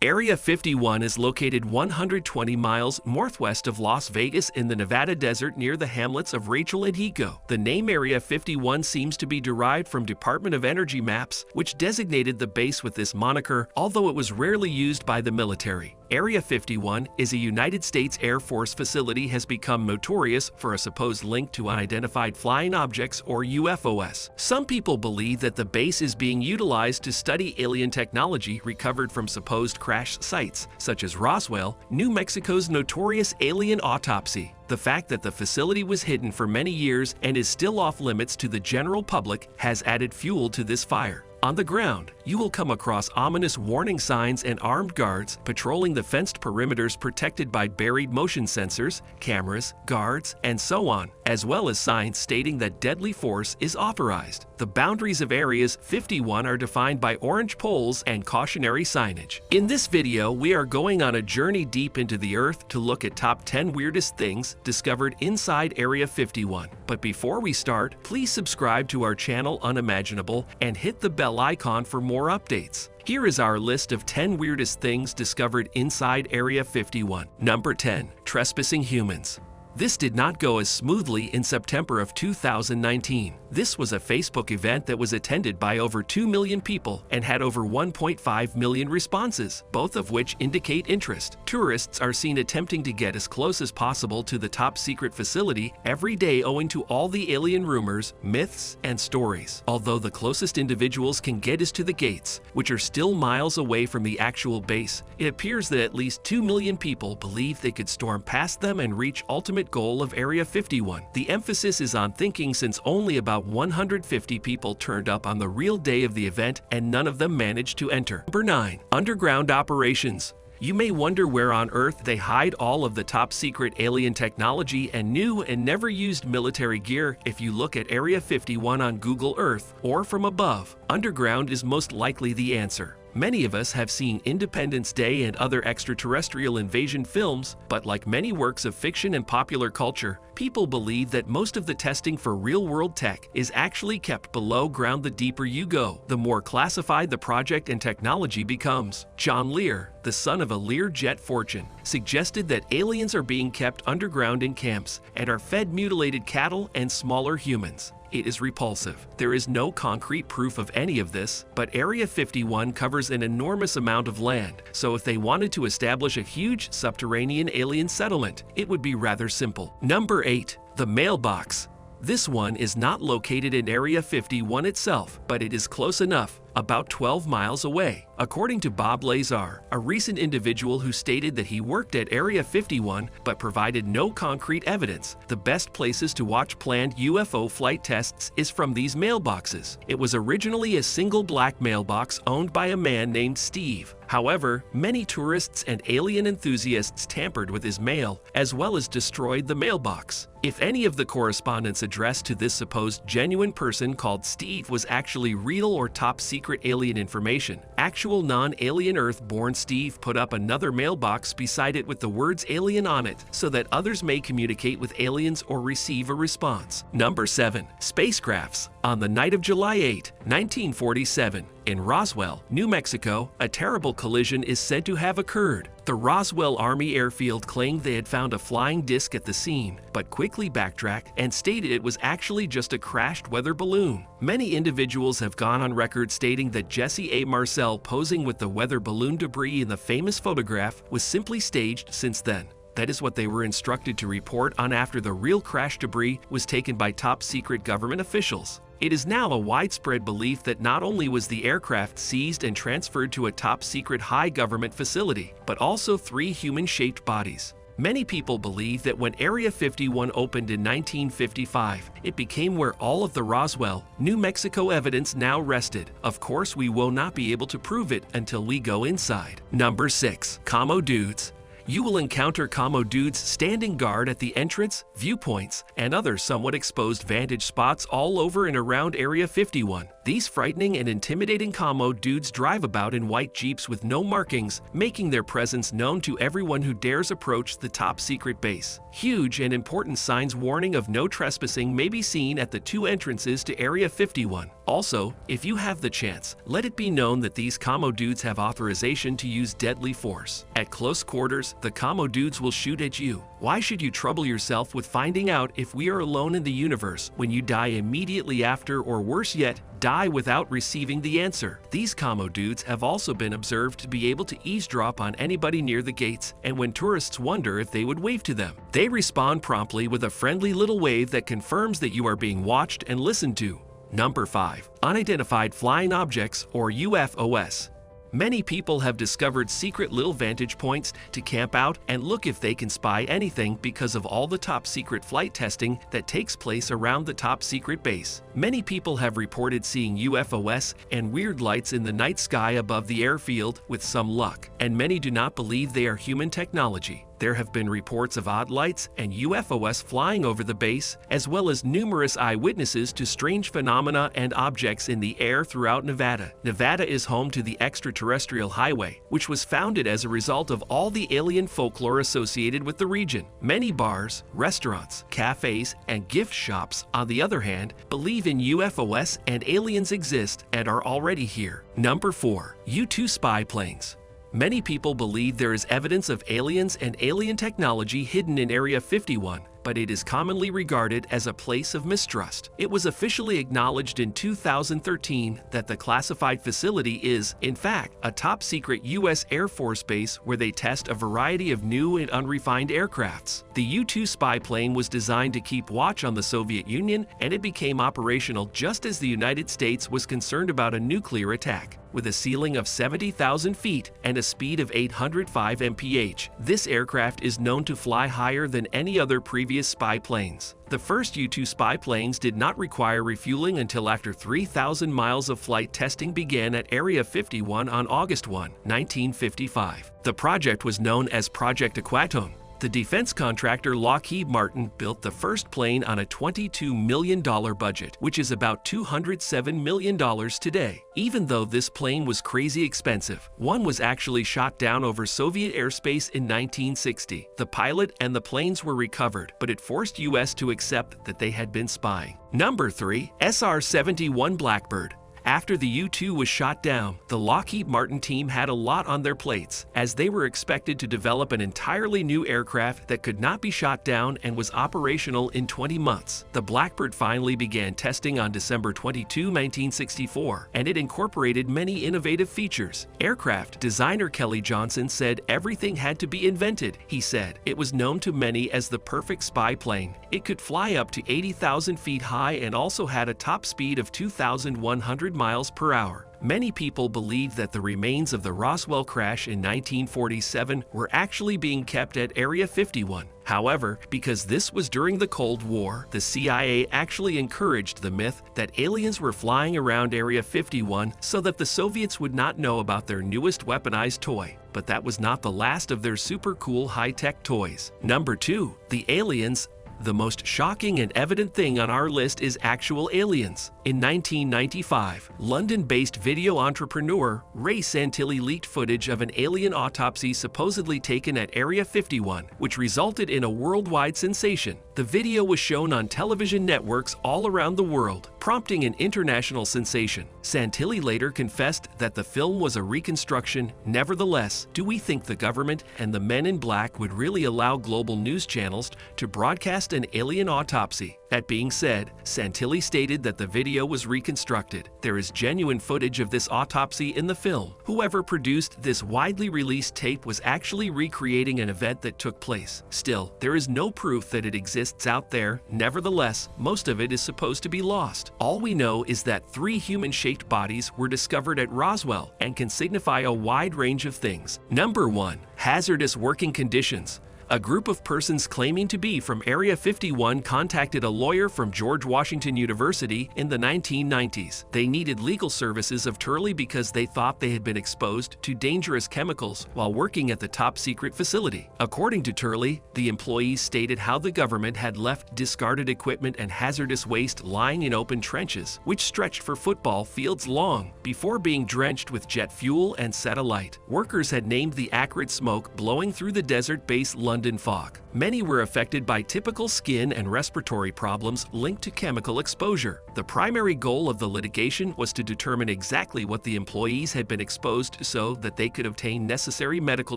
Area 51 is located 120 miles northwest of Las Vegas in the Nevada desert near the hamlets of Rachel and Hico. The name Area 51 seems to be derived from Department of Energy maps, which designated the base with this moniker, although it was rarely used by the military. Area 51 is a United States Air Force facility has become notorious for a supposed link to unidentified flying objects or UFOs. Some people believe that the base is being utilized to study alien technology recovered from supposed crash sites, such as Roswell, New Mexico's notorious alien autopsy. The fact that the facility was hidden for many years and is still off limits to the general public has added fuel to this fire. On the ground, you will come across ominous warning signs and armed guards patrolling the fenced perimeters protected by buried motion sensors, cameras, guards, and so on, as well as signs stating that deadly force is authorized. The boundaries of Areas 51 are defined by orange poles and cautionary signage. In this video, we are going on a journey deep into the earth to look at top 10 weirdest things discovered inside Area 51. But before we start, please subscribe to our channel Unimaginable and hit the bell icon for more updates. Here is our list of 10 weirdest things discovered inside Area 51. Number 10. Trespassing humans. This did not go as smoothly in September of 2019. This was a Facebook event that was attended by over 2 million people and had over 1.5 million responses, both of which indicate interest. Tourists are seen attempting to get as close as possible to the top secret facility every day owing to all the alien rumors, myths, and stories. Although the closest individuals can get is to the gates, which are still miles away from the actual base, it appears that at least 2 million people believe they could storm past them and reach ultimate goal of Area 51. The emphasis is on thinking since only about 150 people turned up on the real day of the event and none of them managed to enter. Number 9. Underground operations. You may wonder where on earth they hide all of the top secret alien technology and new and never used military gear if you look at Area 51 on Google Earth or from above. Underground is most likely the answer. Many of us have seen Independence Day and other extraterrestrial invasion films, but like many works of fiction and popular culture, people believe that most of the testing for real-world tech is actually kept below ground. The deeper you go, the more classified the project and technology becomes. John Lear, the son of a Learjet fortune, suggested that aliens are being kept underground in camps and are fed mutilated cattle and smaller humans. It is repulsive. There is no concrete proof of any of this, but Area 51 covers an enormous amount of land, so if they wanted to establish a huge subterranean alien settlement, it would be rather simple. Number 8. The Mailbox. This one is not located in Area 51 itself, but it is close enough, about 12 miles away. According to Bob Lazar, a recent individual who stated that he worked at Area 51 but provided no concrete evidence, the best places to watch planned UFO flight tests is from these mailboxes. It was originally a single black mailbox owned by a man named Steve. However, many tourists and alien enthusiasts tampered with his mail, as well as destroyed the mailbox. If any of the correspondence addressed to this supposed genuine person called Steve was actually real or top secret alien information, actual non-alien Earth-born Steve put up another mailbox beside it with the words alien on it so that others may communicate with aliens or receive a response. Number 7. Spacecrafts. On the night of July 8, 1947, in Roswell, New Mexico, a terrible collision is said to have occurred. The Roswell Army Airfield claimed they had found a flying disc at the scene, but quickly backtracked and stated it was actually just a crashed weather balloon. Many individuals have gone on record stating that Jesse A. Marcel posing with the weather balloon debris in the famous photograph was simply staged since then. That is what they were instructed to report on after the real crash debris was taken by top secret government officials. It is now a widespread belief that not only was the aircraft seized and transferred to a top secret high government facility, but also 3 human-shaped bodies. Many people believe that when Area 51 opened in 1955, it became where all of the Roswell, New Mexico evidence now rested. Of course, we will not be able to prove it until we go inside. Number 6. Comm Dudes. You will encounter Comm Dudes standing guard at the entrance, viewpoints, and other somewhat exposed vantage spots all over and around Area 51. These frightening and intimidating Comm Dudes drive about in white Jeeps with no markings, making their presence known to everyone who dares approach the top-secret base. Huge and important signs warning of no trespassing may be seen at the 2 entrances to Area 51. Also, if you have the chance, let it be known that these Comm Dudes have authorization to use deadly force. At close quarters, the Comm Dudes will shoot at you. Why should you trouble yourself with finding out if we are alone in the universe when you die immediately after, or worse yet, die without receiving the answer? These Comm Dudes have also been observed to be able to eavesdrop on anybody near the gates, and when tourists wonder if they would wave to them, they respond promptly with a friendly little wave that confirms that you are being watched and listened to. Number 5. Unidentified flying objects, or UFOs. Many people have discovered secret little vantage points to camp out and look if they can spy anything because of all the top-secret flight testing that takes place around the top-secret base. Many people have reported seeing UFOs and weird lights in the night sky above the airfield with some luck, and many do not believe they are human technology. There have been reports of odd lights and UFOs flying over the base, as well as numerous eyewitnesses to strange phenomena and objects in the air throughout Nevada. Nevada is home to the Extraterrestrial Highway, which was founded as a result of all the alien folklore associated with the region. Many bars, restaurants, cafes, and gift shops, on the other hand, believe in UFOs and aliens exist and are already here. Number 4. U-2 spy planes. Many people believe there is evidence of aliens and alien technology hidden in Area 51, but it is commonly regarded as a place of mistrust. It was officially acknowledged in 2013 that the classified facility is, in fact, a top-secret U.S. Air Force base where they test a variety of new and unrefined aircrafts. The U-2 spy plane was designed to keep watch on the Soviet Union, and it became operational just as the United States was concerned about a nuclear attack. With a ceiling of 70,000 feet and a speed of 805 mph, this aircraft is known to fly higher than any other previous spy planes. The first U-2 spy planes did not require refueling until after 3,000 miles of flight testing began at Area 51 on August 1, 1955. The project was known as Project Aquatone. The defense contractor Lockheed Martin built the first plane on a $22 million budget, which is about $207 million today. Even though this plane was crazy expensive, one was actually shot down over Soviet airspace in 1960. The pilot and the planes were recovered, but it forced US to accept that they had been spying. Number 3. SR71 Blackbird. After the U-2 was shot down, the Lockheed Martin team had a lot on their plates, as they were expected to develop an entirely new aircraft that could not be shot down and was operational in 20 months. The Blackbird finally began testing on December 22, 1964, and it incorporated many innovative features. Aircraft designer Kelly Johnson said everything had to be invented. He said it was known to many as the perfect spy plane. It could fly up to 80,000 feet high and also had a top speed of 2,100 miles per hour. Many people believe that the remains of the Roswell crash in 1947 were actually being kept at Area 51. However, because this was during the Cold War, the CIA actually encouraged the myth that aliens were flying around Area 51 so that the Soviets would not know about their newest weaponized toy. But that was not the last of their super cool high-tech toys. Number 2. The aliens. The most shocking and evident thing on our list is actual aliens. In 1995, London-based video entrepreneur Ray Santilli leaked footage of an alien autopsy supposedly taken at Area 51, which resulted in a worldwide sensation. The video was shown on television networks all around the world, prompting an international sensation. Santilli later confessed that the film was a reconstruction. Nevertheless, do we think the government and the men in black would really allow global news channels to broadcast an alien autopsy? That being said, Santilli stated that the video was reconstructed. There is genuine footage of this autopsy in the film. Whoever produced this widely released tape was actually recreating an event that took place. Still, there is no proof that it exists out there. Nevertheless, most of it is supposed to be lost. All we know is that 3 human-shaped bodies were discovered at Roswell and can signify a wide range of things. Number 1. Hazardous working conditions. A group of persons claiming to be from Area 51 contacted a lawyer from George Washington University in the 1990s. They needed legal services of Turley because they thought they had been exposed to dangerous chemicals while working at the top-secret facility. According to Turley, the employees stated how the government had left discarded equipment and hazardous waste lying in open trenches, which stretched for football fields long, before being drenched with jet fuel and set alight. Workers had named the acrid smoke blowing through the desert-based London fog. Many were affected by typical skin and respiratory problems linked to chemical exposure. The primary goal of the litigation was to determine exactly what the employees had been exposed to so that they could obtain necessary medical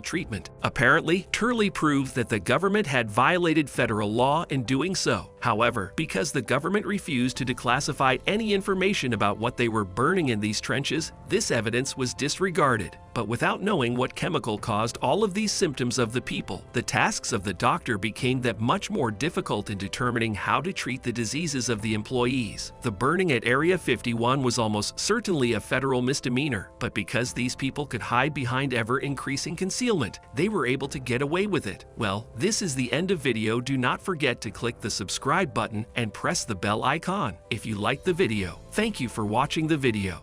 treatment. Apparently, Turley proved that the government had violated federal law in doing so. However, because the government refused to declassify any information about what they were burning in these trenches, this evidence was disregarded. But without knowing what chemical caused all of these symptoms of the people, the tasks of the doctor became that much more difficult in determining how to treat the diseases of the employees. The burning at Area 51 was almost certainly a federal misdemeanor, but because these people could hide behind ever-increasing concealment, they were able to get away with it. Well, this is the end of video. Do not forget to click the subscribe button and press the bell icon if you liked the video. Thank you for watching the video.